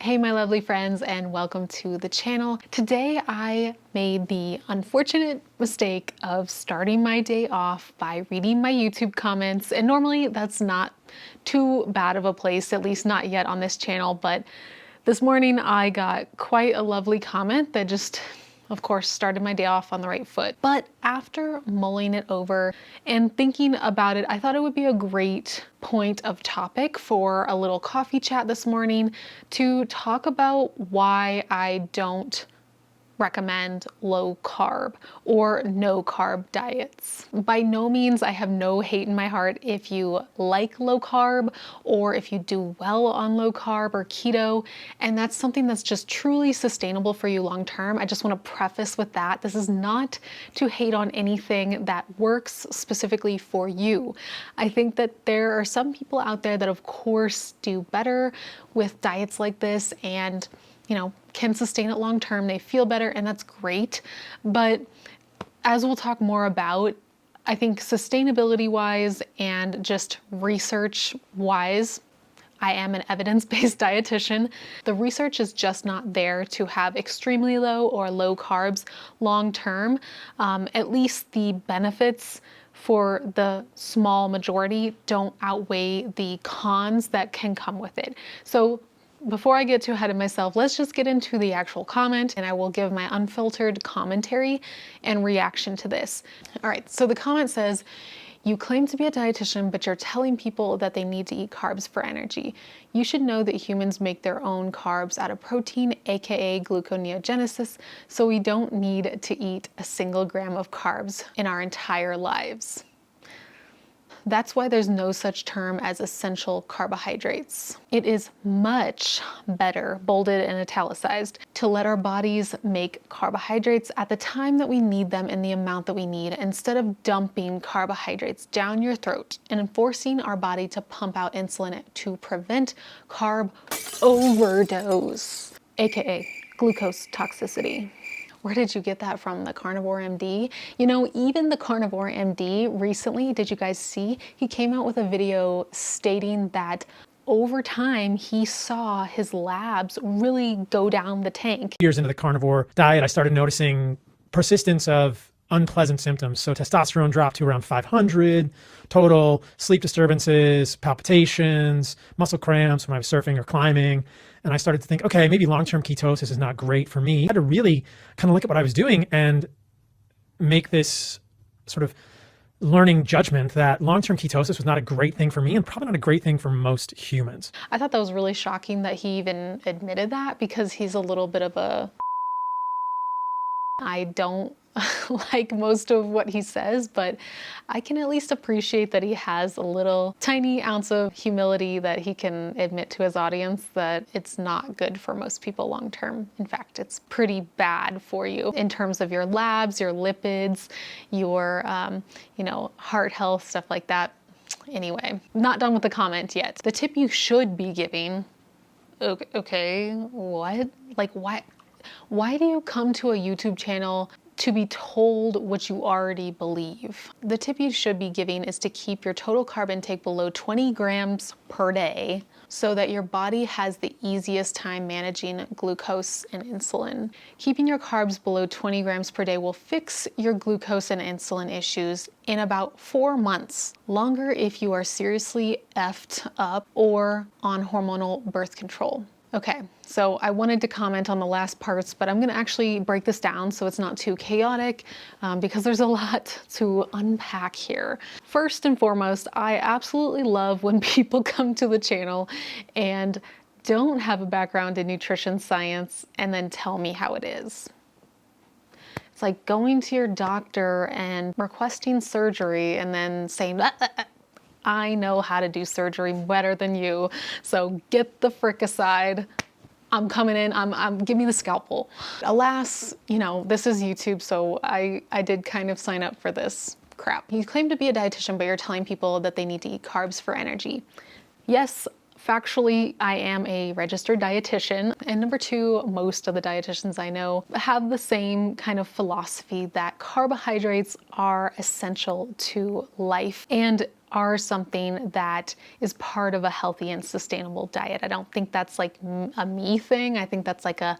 Hey my lovely friends, and welcome to the channel. Today I made the unfortunate mistake of starting my day off by reading my YouTube comments, and normally that's not too bad of a place, at least not yet on this channel, but this morning I got quite a lovely comment that just, of course, started my day off on the right foot. But after mulling it over and thinking about it, I thought it would be a great point of topic for a little coffee chat this morning to talk about why I don't recommend low carb or no carb diets. By no means, I have no hate in my heart if you like low carb or if you do well on low carb or keto, and that's something that's just truly sustainable for you long term. I just want to preface with that. This is not to hate on anything that works specifically for you. I think that there are some people out there that of course do better with diets like this and can sustain it long term. They feel better, and that's great. But as we'll talk more about, I think sustainability wise and just research wise, I am an evidence-based dietitian. The research is just not there to have extremely low or low carbs long term. At least the benefits for the small majority don't outweigh the cons that can come with it. So before I get too ahead of myself, let's just get into the actual comment and I will give my unfiltered commentary and reaction to this. All right, so the comment says, "You claim to be a dietitian, but you're telling people that they need to eat carbs for energy. You should know that humans make their own carbs out of protein, aka gluconeogenesis, so we don't need to eat a single gram of carbs in our entire lives. That's why there's no such term as essential carbohydrates. It is much better, bolded and italicized, to let our bodies make carbohydrates at the time that we need them in the amount that we need, instead of dumping carbohydrates down your throat and forcing our body to pump out insulin to prevent carb overdose, aka glucose toxicity." Where did you get that from? The CarnivoreMD? Even the CarnivoreMD recently, did you guys see? He came out with a video stating that over time, he saw his labs really go down the tank. Years into the carnivore diet, I started noticing persistence of unpleasant symptoms. So testosterone dropped to around 500 total, sleep disturbances, palpitations, muscle cramps when I was surfing or climbing. And I started to think, okay, maybe long-term ketosis is not great for me. I had to really kind of look at what I was doing and make this sort of learning judgment that long-term ketosis was not a great thing for me and probably not a great thing for most humans. I thought that was really shocking that he even admitted that, because he's a little bit of a... I don't like most of what he says, but I can at least appreciate that he has a little tiny ounce of humility that he can admit to his audience that it's not good for most people long term. In fact, it's pretty bad for you in terms of your labs, your lipids, your heart health, stuff like that. Anyway, not done with the comment yet. The tip you should be giving, okay, what? Like, why do you come to a YouTube channel to be told what you already believe? The tip you should be giving is to keep your total carb intake below 20 grams per day so that your body has the easiest time managing glucose and insulin. Keeping your carbs below 20 grams per day will fix your glucose and insulin issues in about 4 months. Longer if you are seriously effed up or on hormonal birth control. Okay, so I wanted to comment on the last parts, but I'm gonna actually break this down so it's not too chaotic because there's a lot to unpack here. First and foremost, I absolutely love when people come to the channel and don't have a background in nutrition science and then tell me how it is. It's like going to your doctor and requesting surgery and then saying, "I know how to do surgery better than you, so get the frick aside. I'm coming in, give me the scalpel." Alas, this is YouTube, so I did kind of sign up for this crap. You claim to be a dietitian, but you're telling people that they need to eat carbs for energy. Yes, factually, I am a registered dietitian. And number two, most of the dietitians I know have the same kind of philosophy that carbohydrates are essential to life. And are something that is part of a healthy and sustainable diet. I don't think that's like a me thing. I think that's like a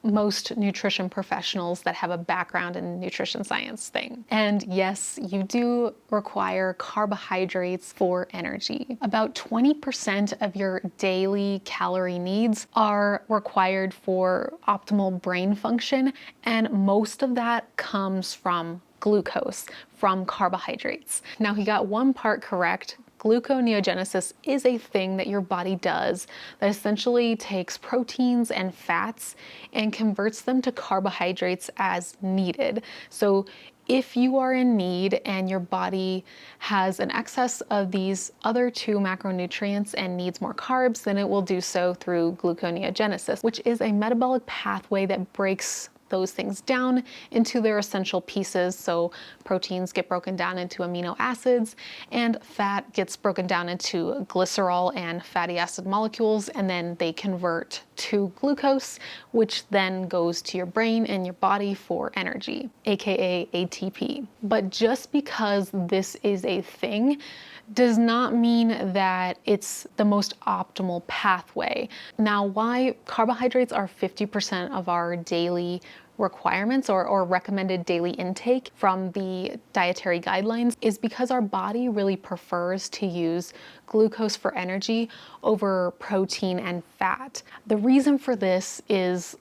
most nutrition professionals that have a background in nutrition science thing. And yes, you do require carbohydrates for energy. About 20% of your daily calorie needs are required for optimal brain function, and most of that comes from glucose, from carbohydrates. Now, he got one part correct. Gluconeogenesis is a thing that your body does that essentially takes proteins and fats and converts them to carbohydrates as needed. So if you are in need and your body has an excess of these other two macronutrients and needs more carbs, then it will do so through gluconeogenesis, which is a metabolic pathway that breaks those things down into their essential pieces. So proteins get broken down into amino acids, and fat gets broken down into glycerol and fatty acid molecules, and then they convert to glucose, which then goes to your brain and your body for energy, aka ATP. But just because this is a thing does not mean that it's the most optimal pathway. Now, why carbohydrates are 50% of our daily requirements or recommended daily intake from the dietary guidelines is because our body really prefers to use glucose for energy over protein and fat. The reason for this is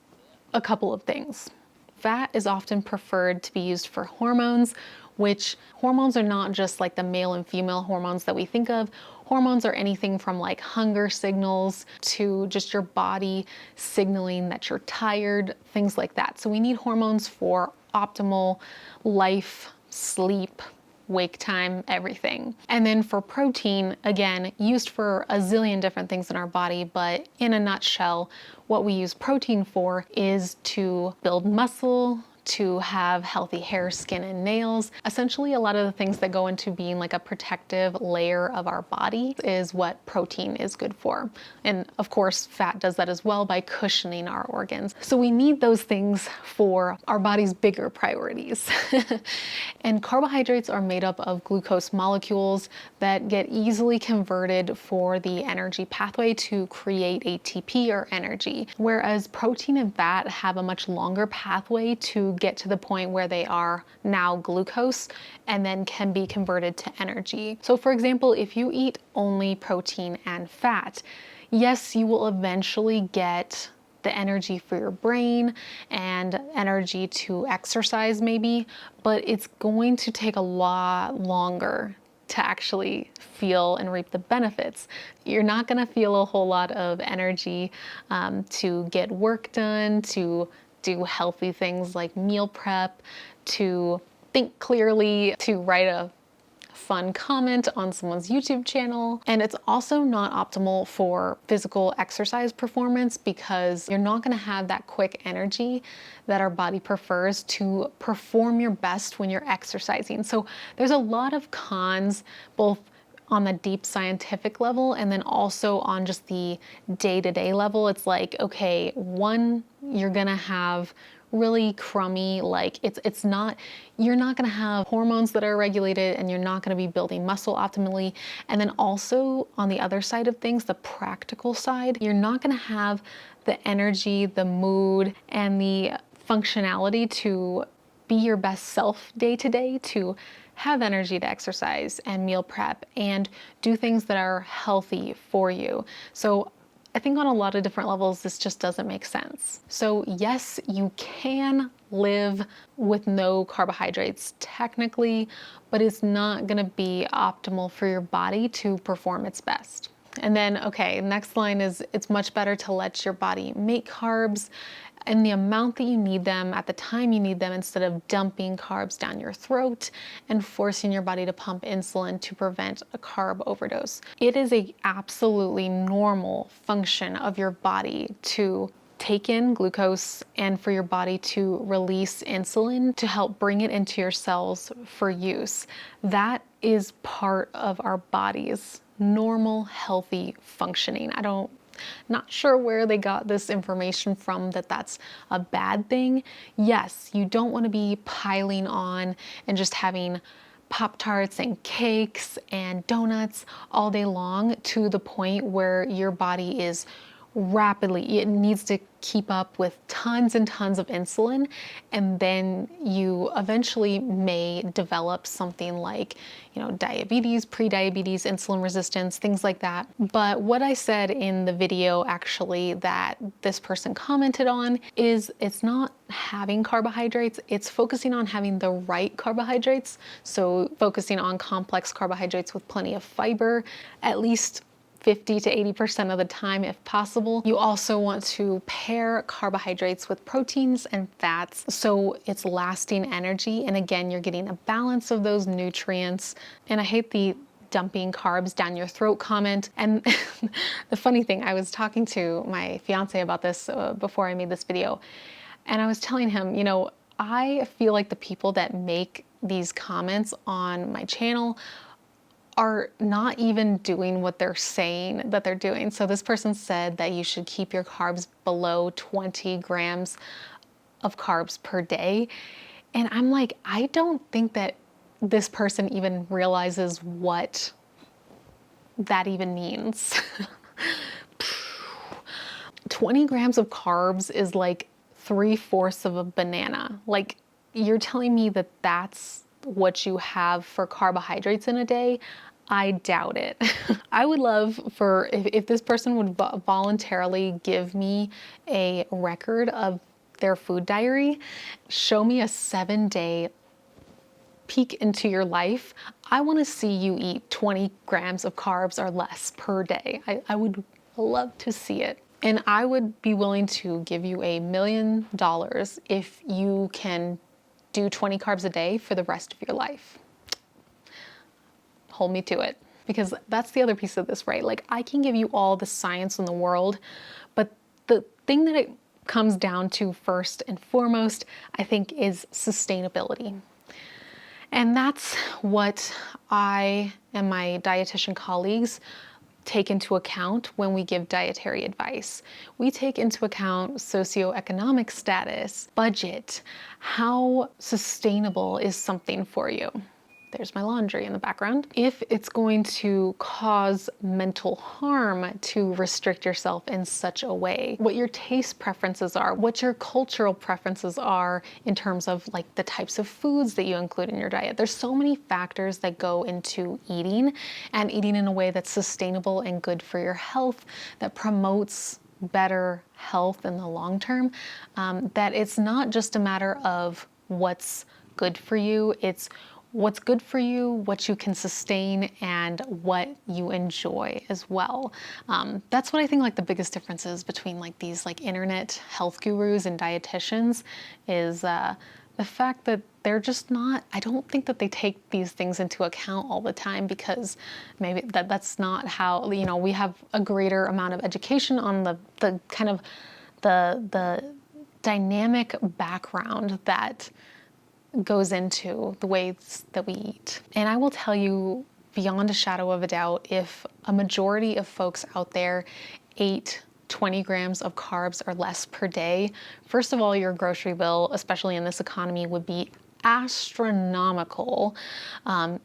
a couple of things. Fat is often preferred to be used for hormones, which hormones are not just like the male and female hormones that we think of. Hormones are anything from like hunger signals to just your body signaling that you're tired, things like that. So we need hormones for optimal life, sleep, wake time, everything. And then for protein, again, used for a zillion different things in our body, but in a nutshell, what we use protein for is to build muscle, to have healthy hair, skin, and nails. Essentially, a lot of the things that go into being like a protective layer of our body is what protein is good for. And of course, fat does that as well by cushioning our organs. So we need those things for our body's bigger priorities. And carbohydrates are made up of glucose molecules that get easily converted for the energy pathway to create ATP or energy, whereas protein and fat have a much longer pathway to get to the point where they are now glucose and then can be converted to energy. So for example, if you eat only protein and fat, yes, you will eventually get the energy for your brain and energy to exercise maybe, but it's going to take a lot longer to actually feel and reap the benefits. You're not gonna feel a whole lot of energy to get work done, to do healthy things like meal prep, to think clearly, to write a fun comment on someone's YouTube channel. And it's also not optimal for physical exercise performance because you're not going to have that quick energy that our body prefers to perform your best when you're exercising. So there's a lot of cons, both on the deep scientific level and then also on just the day-to-day level. It's like, okay, one, you're gonna have really crummy, like you're not gonna have hormones that are regulated and you're not gonna be building muscle optimally. And then also on the other side of things, the practical side, you're not gonna have the energy, the mood, and the functionality to be your best self day to day, to have energy to exercise and meal prep and do things that are healthy for you. So I think on a lot of different levels, this just doesn't make sense. So yes, you can live with no carbohydrates technically, but it's not gonna be optimal for your body to perform its best. And then, okay, next line is it's much better to let your body make carbs in the amount that you need them at the time you need them instead of dumping carbs down your throat and forcing your body to pump insulin to prevent a carb overdose. It is a absolutely normal function of your body to take in glucose and for your body to release insulin to help bring it into your cells for use. That is part of our body's normal, healthy functioning. Not sure where they got this information from that that's a bad thing. Yes, you don't want to be piling on and just having Pop-Tarts and cakes and donuts all day long to the point where your body is rapidly, it needs to keep up with tons and tons of insulin, and then you eventually may develop something like, diabetes, pre-diabetes, insulin resistance, things like that. But what I said in the video actually that this person commented on is it's not having carbohydrates, it's focusing on having the right carbohydrates. So focusing on complex carbohydrates with plenty of fiber, at least 50 to 80% of the time if possible. You also want to pair carbohydrates with proteins and fats so it's lasting energy. And again, you're getting a balance of those nutrients. And I hate the dumping carbs down your throat comment. And the funny thing, I was talking to my fiance about this before I made this video, and I was telling him, I feel like the people that make these comments on my channel are not even doing what they're saying that they're doing. So this person said that you should keep your carbs below 20 grams of carbs per day. And I'm like, I don't think that this person even realizes what that even means. 20 grams of carbs is like 3/4 of a banana. Like, you're telling me that that's what you have for carbohydrates in a day? I doubt it. I would love for if this person would voluntarily give me a record of their food diary, show me a 7-day peek into your life. I want to see you eat 20 grams of carbs or less per day. I would love to see it. And I would be willing to give you $1 million if you can do 20 carbs a day for the rest of your life. Hold me to it. Because that's the other piece of this, right? Like, I can give you all the science in the world, but the thing that it comes down to first and foremost, I think, is sustainability. And that's what I and my dietitian colleagues take into account when we give dietary advice. We take into account socioeconomic status, budget, how sustainable is something for you. There's my laundry in the background. If it's going to cause mental harm to restrict yourself in such a way, what your taste preferences are, what your cultural preferences are in terms of like the types of foods that you include in your diet. There's so many factors that go into eating, and eating in a way that's sustainable and good for your health, that promotes better health in the long term, that it's not just a matter of what's good for you, it's what's good for you, what you can sustain, and what you enjoy as well. That's what I think like the biggest difference is between like these like internet health gurus and dietitians is the fact that they're just not, I don't think that they take these things into account all the time, because maybe that's not how, we have a greater amount of education on the kind of the dynamic background that goes into the ways that we eat. And I will tell you beyond a shadow of a doubt, if a majority of folks out there ate 20 grams of carbs or less per day, first of all, your grocery bill, especially in this economy, would be astronomical.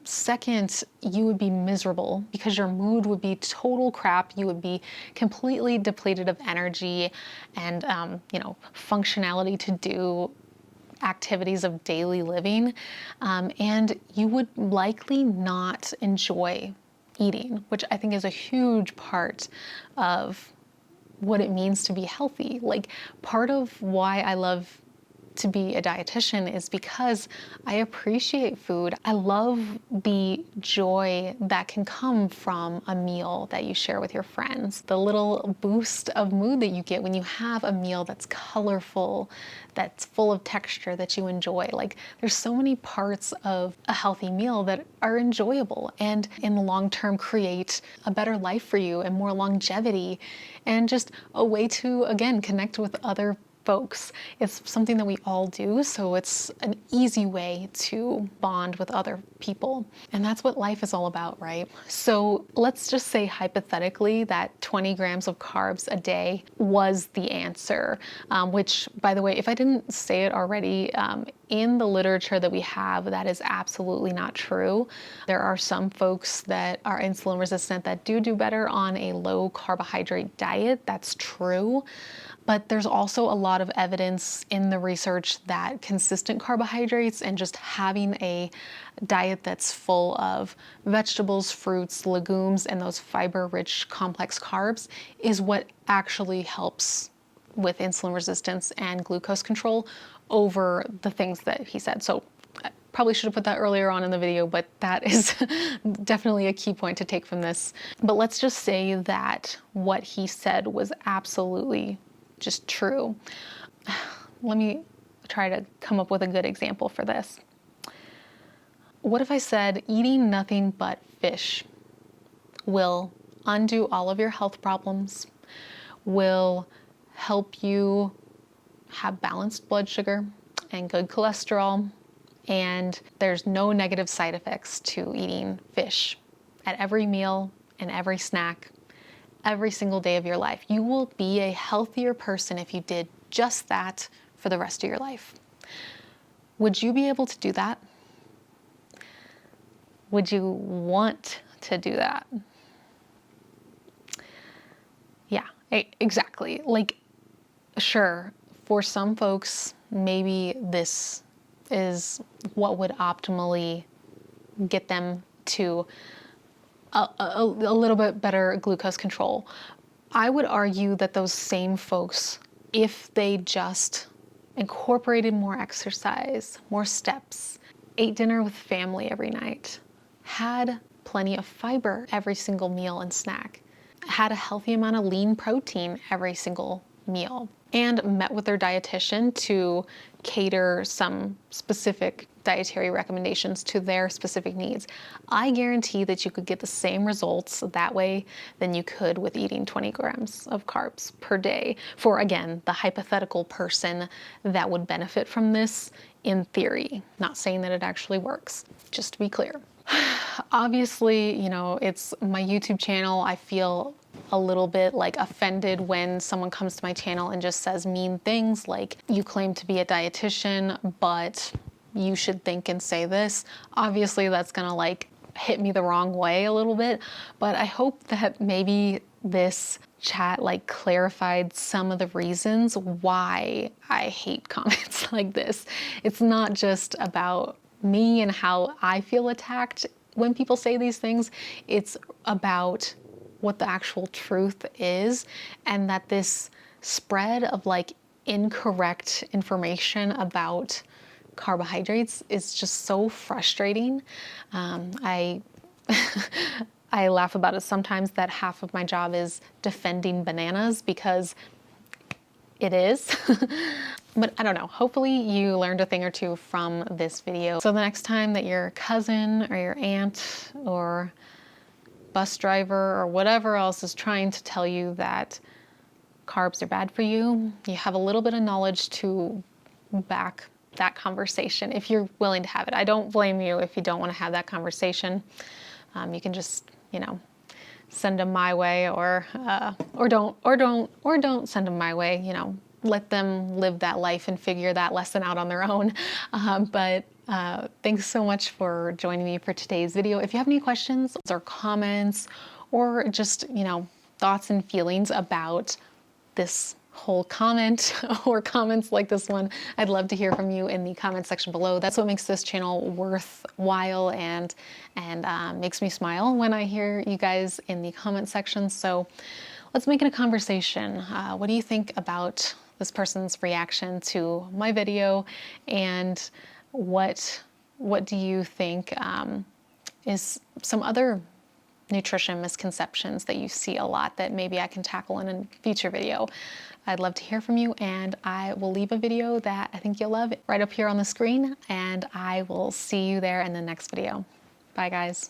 Second, you would be miserable because your mood would be total crap. You would be completely depleted of energy and, functionality to do activities of daily living, and you would likely not enjoy eating, which I think is a huge part of what it means to be healthy. Like, part of why I love to be a dietitian is because I appreciate food. I love the joy that can come from a meal that you share with your friends, the little boost of mood that you get when you have a meal that's colorful, that's full of texture that you enjoy. Like, there's so many parts of a healthy meal that are enjoyable and in the long term create a better life for you and more longevity and just a way to, again, connect with other folks. It's something that we all do, so it's an easy way to bond with other people. And that's what life is all about, right? So let's just say hypothetically that 20 grams of carbs a day was the answer, which, by the way, if I didn't say it already, in the literature that we have, that is absolutely not true. There are some folks that are insulin resistant that do better on a low carbohydrate diet. That's true. But there's also a lot of evidence in the research that consistent carbohydrates and just having a diet that's full of vegetables, fruits, legumes, and those fiber-rich complex carbs is what actually helps with insulin resistance and glucose control over the things that he said. So I probably should have put that earlier on in the video, but that is definitely a key point to take from this. But let's just say that what he said was absolutely just true. Let me try to come up with a good example for this. What if I said eating nothing but fish will undo all of your health problems, will help you have balanced blood sugar and good cholesterol, and there's no negative side effects to eating fish at every meal and every snack every single day of your life. You will be a healthier person if you did just that for the rest of your life. Would you be able to do that? Would you want to do that? Yeah, exactly. Like, sure, for some folks, maybe this is what would optimally get them to a little bit better glucose control. I would argue that those same folks, if they just incorporated more exercise, more steps, ate dinner with family every night, had plenty of fiber every single meal and snack, had a healthy amount of lean protein every single meal, and met with their dietitian to cater some specific dietary recommendations to their specific needs, I guarantee that you could get the same results that way than you could with eating 20 grams of carbs per day for, again, the hypothetical person that would benefit from this in theory. Not saying that it actually works, just to be clear. Obviously, you know, it's my YouTube channel. I feel a little bit like offended when someone comes to my channel and just says mean things like, you claim to be a dietitian, but you should think and say this. Obviously, that's gonna like hit me the wrong way a little bit, but I hope that maybe this chat like clarified some of the reasons why I hate comments like this. It's not just about me and how I feel attacked when people say these things. It's about what the actual truth is, and that this spread of like incorrect information about carbohydrates is just so frustrating. I laugh about it sometimes that half of my job is defending bananas because it is. But I don't know, hopefully you learned a thing or two from this video. So the next time that your cousin or your aunt or bus driver or whatever else is trying to tell you that carbs are bad for you, you have a little bit of knowledge to back that conversation if you're willing to have it. I don't blame you if you don't want to have that conversation. You can just, you know, send them my way, or don't send them my way. You know, let them live that life and figure that lesson out on their own. But thanks so much for joining me for today's video. If you have any questions or comments, or just, you know, thoughts and feelings about this whole comment or comments like this one, I'd love to hear from you in the comment section below. That's what makes this channel worthwhile and makes me smile when I hear you guys in the comment section. So let's make it a conversation. What do you think about this person's reaction to my video, and what do you think is some other nutrition misconceptions that you see a lot that maybe I can tackle in a future video? I'd love to hear from you, and I will leave a video that I think you'll love right up here on the screen, and I will see you there in the next video. Bye guys.